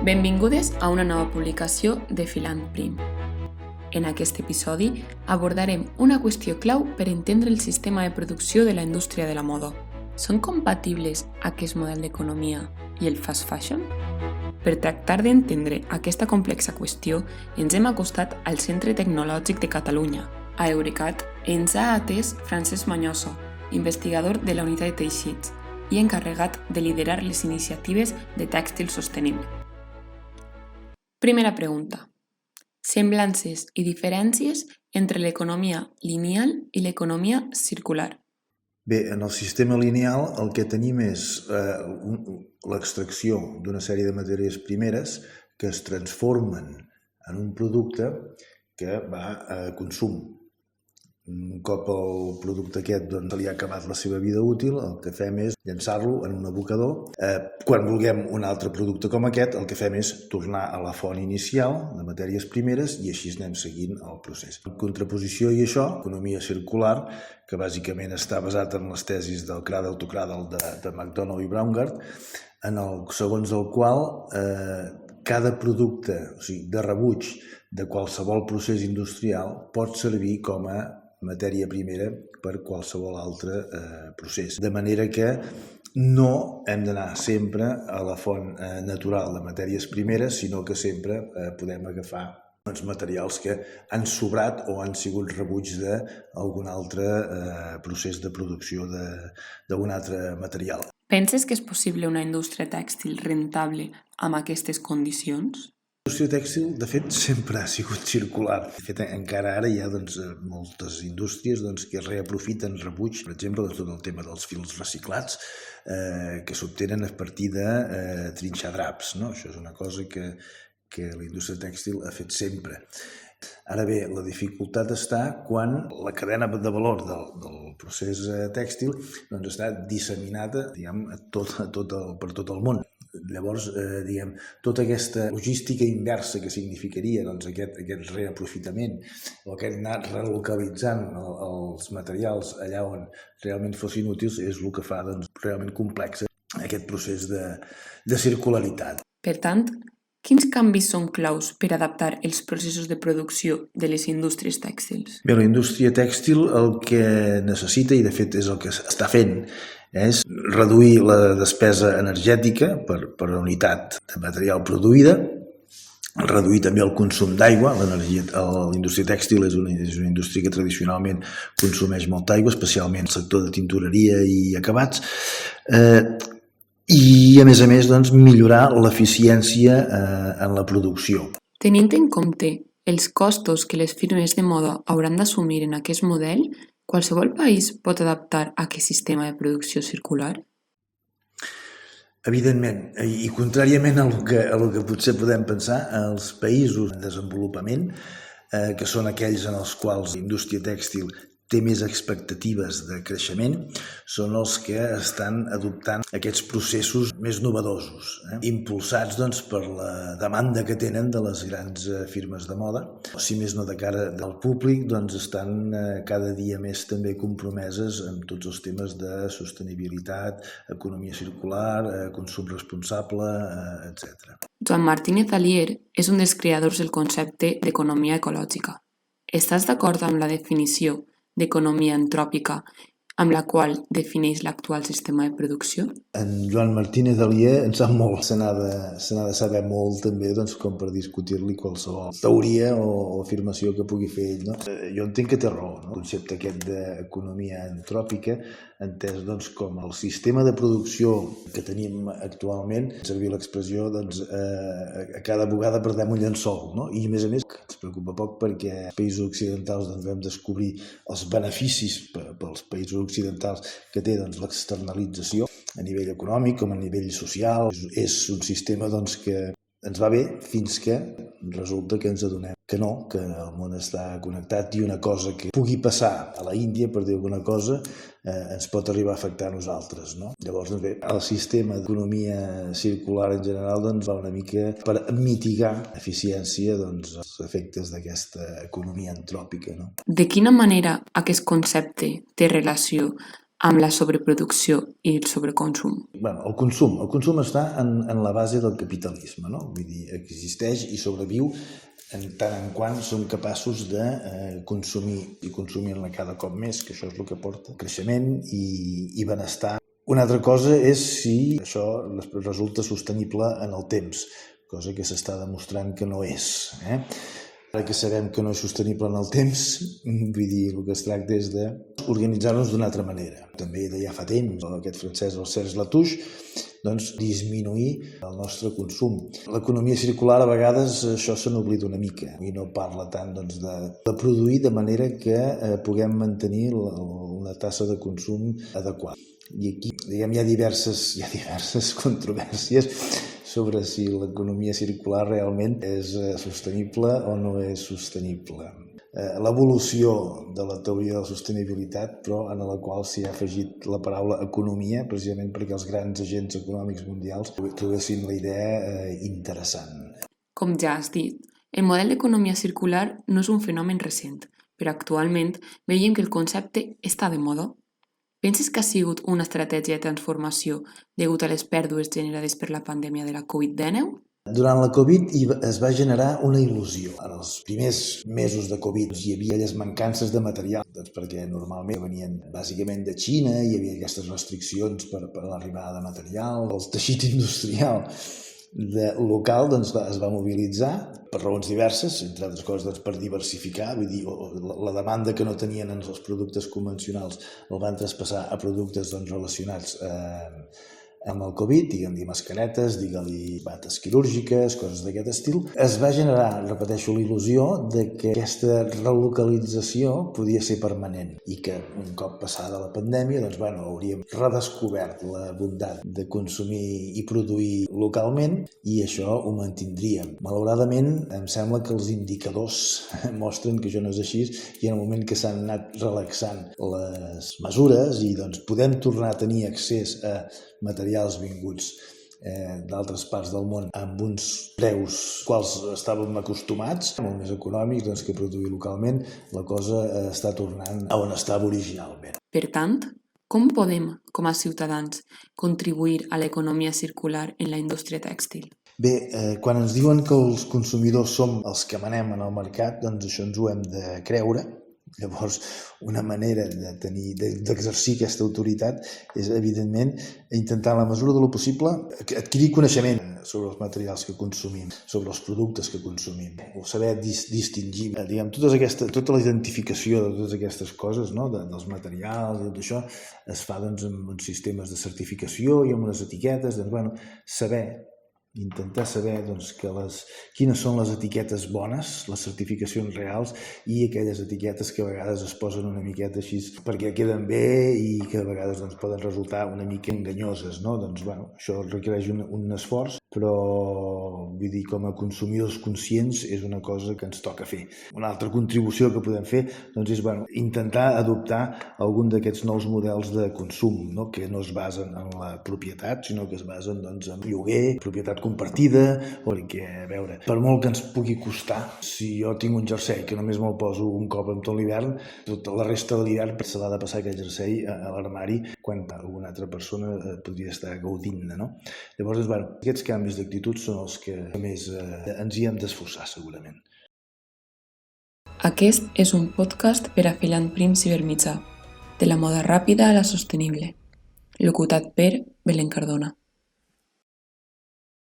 Benvingudes a una nova publicació de Filant Prim. En aquest episodi abordarem una qüestió clau per entendre el sistema de producció de la indústria de la moda. Són compatibles aquest model d'economia i el fast fashion? Per tractar d'entendre aquesta complexa qüestió, ens hem acostat al Centre Tecnològic de Catalunya. A Eurecat ens ha atès Francesc Mañoso, investigador de la unitat de teixits i encarregat de liderar les iniciatives de tèxtil sostenible. Primera pregunta. Semblances i diferències entre l'economia lineal i l'economia circular. Bé, en el sistema lineal el que tenim és l'extracció d'una sèrie de matèries primeres que es transformen en un producte que va a consum. Un cop el producte aquest li ha acabat la seva vida útil, el que fem és llançar-lo en un abocador. Quan vulguem un altre producte com aquest, el que fem és tornar a la font inicial de matèries primeres i així anem seguint el procés. En contraposició a això, l'economia circular, que bàsicament està basat en les tesis del Cradle-to-Cradle de McDonald i Braungart, segons el qual cada producte, o sigui, de rebuig de qualsevol procés industrial pot servir com a matèria primera per qualsevol altre procés. De manera que no hem d'anar sempre a la font natural de matèries primeres, sinó que sempre podem agafar els materials que han sobrat o han sigut rebuig d'algun altre procés de producció d'un altre material. Penses que és possible una indústria tèxtil rentable amb aquestes condicions? La indústria tèxtil, de fet, sempre ha sigut circular. De fet, encara ara hi ha moltes indústries que reaprofiten rebuig, per exemple, tot el tema dels fils reciclats, que s'obtenen a partir de trinxar draps. Això és una cosa que la indústria tèxtil ha fet sempre. Ara bé, la dificultat està quan la cadena de valor del procés tèxtil està disseminada per tot el món. Llavors, tota aquesta logística inversa que significaria aquest reaprofitament o aquest anar relocalitzant els materials allà on realment fossin útils és el que fa realment complex aquest procés de circularitat. Per tant, quins canvis són claus per adaptar els processos de producció de les indústries tèxtils? Bé, la indústria tèxtil el que necessita, i de fet és el que està fent, és reduir la despesa energètica per unitat de material produïda, reduir també el consum d'aigua. La indústria tèxtil és una indústria que tradicionalment consumeix molta aigua, especialment el sector de tintoreria i acabats, i a més, millorar l'eficiència en la producció. Tenint en compte els costos que les firmes de moda hauran d'assumir en aquest model, qualsevol país pot adaptar aquest sistema de producció circular? Evidentment, i contràriament a el que potser podem pensar, els països en desenvolupament, que són aquells en els quals la indústria tèxtil té més expectatives de creixement, són els que estan adoptant aquests processos més novedosos, impulsats per la demanda que tenen de les grans firmes de moda. Si més no de cara al públic, estan cada dia més també compromeses amb tots els temes de sostenibilitat, economia circular, consum responsable, etc. Joan Martínez Alier és un dels creadors del concepte d'economia ecològica. Estàs d'acord amb la definició d'economia antròpica amb la qual defineix l'actual sistema de producció? En Joan Martínez Alier en sap molt. Se n'ha de saber molt també com per discutir-li qualsevol teoria o afirmació que pugui fer ell. Jo entenc que té raó. El concepte aquest d'economia antròpica entès com el sistema de producció que tenim actualment, servir l'expressió, a cada vegada perdem un llençol. I a més ens preocupa poc perquè els països occidentals vam descobrir els beneficis pels països occidentals que té l'externalització a nivell econòmic com a nivell social. És un sistema que ens va bé fins que resulta que ens adonem que no, que el món està connectat i una cosa que pugui passar a la Índia, per dir alguna cosa, ens pot arribar a afectar a nosaltres. Llavors, el sistema d'economia circular en general va una mica per mitigar eficiència els efectes d'aquesta economia antròpica. De quina manera aquest concepte té relació amb la sobreproducció i el sobreconsum? El consum està en la base del capitalisme, no? Vull dir, existeix i sobreviu en tant en quant som capaços de consumir i consumir-ne cada cop més, que això és el que porta creixement i benestar. Una altra cosa és si això resulta sostenible en el temps, cosa que s'està demostrant que no és. Ara que sabem que no és sostenible en el temps, vull dir, el que es tracta és d'organitzar-nos d'una altra manera. També de ja fa temps, aquest francès, el Serge Latouche, doncs disminuir el nostre consum. L'economia circular a vegades això se n'oblida una mica i no parla tant doncs, de produir de manera que puguem mantenir una tassa de consum adequada. I aquí diguem, hi ha diverses controvèrsies sobre si l'economia circular realment és sostenible o no és sostenible. L'evolució de la teoria de la sostenibilitat, però en la qual s'hi ha afegit la paraula economia, precisament perquè els grans agents econòmics mundials trobessin la idea interessant. Com ja has dit, el model d'economia circular no és un fenomen recent, però actualment veiem que el concepte està de moda. Penses que ha sigut una estratègia de transformació degut a les pèrdues generades per la pandèmia de la Covid-19? Durant la Covid es va generar una il·lusió. En els primers mesos de Covid hi havia aquelles mancances de material, perquè normalment venien bàsicament de Xina, hi havia aquestes restriccions per l'arribada de material, el teixit industrial local es va mobilitzar per raons diverses, entre altres coses per diversificar, vull dir, la demanda que no tenien en els productes convencionals el van traspassar a productes relacionats amb el Covid, digue-li mascaretes, digue-li bates quirúrgiques, coses d'aquest estil. Es va generar, repeteixo, la il·lusió de que aquesta relocalització podia ser permanent i que un cop passada la pandèmia hauríem redescobert la bondat de consumir i produir localment i això ho mantindríem. Malauradament, em sembla que els indicadors mostren que això no és així i en el moment que s'han anat relaxant les mesures i podem tornar a tenir accés a materials vinguts d'altres parts del món amb uns preus quals estàvem acostumats, molt més econòmics que produir localment, la cosa està tornant a on estava originalment. Per tant, com podem, com a ciutadans, contribuir a l'economia circular en la indústria tèxtil? Bé, quan ens diuen que els consumidors som els que manem en el mercat, doncs això ens ho hem de creure. Llavors, una manera d'exercir aquesta autoritat és, evidentment, intentar, en la mesura de lo possible, adquirir coneixement sobre els materials que consumim, sobre els productes que consumim, o saber distingir. Tota la identificació de totes aquestes coses, dels materials i tot això, es fa amb uns sistemes de certificació i amb unes etiquetes, intentar saber quines són les etiquetes bones, les certificacions reals i aquelles etiquetes que a vegades es posen una miqueta així perquè queden bé i que a vegades poden resultar una mica enganyoses. Això requereix un esforç, però vull dir, com a consumidors conscients és una cosa que ens toca fer. Una altra contribució que podem fer és intentar adoptar algun d'aquests nous models de consum, que no es basen en la propietat, sinó que es basen en lloguer, propietat compartida, perquè, a veure, per molt que ens pugui costar, si jo tinc un jersei que només me'l poso un cop en tot l'hivern, tota la resta de l'hivern se l'ha de passar aquell jersei a l'armari quan alguna altra persona podria estar gaudint-ne, no? Llavors, aquests canvis d'actitud són els que més ens hi hem d'esforçar, segurament. Aquest és un podcast per a Filant Prim Cibermitjà, de la moda ràpida a la sostenible, locutat per Belén Cardona.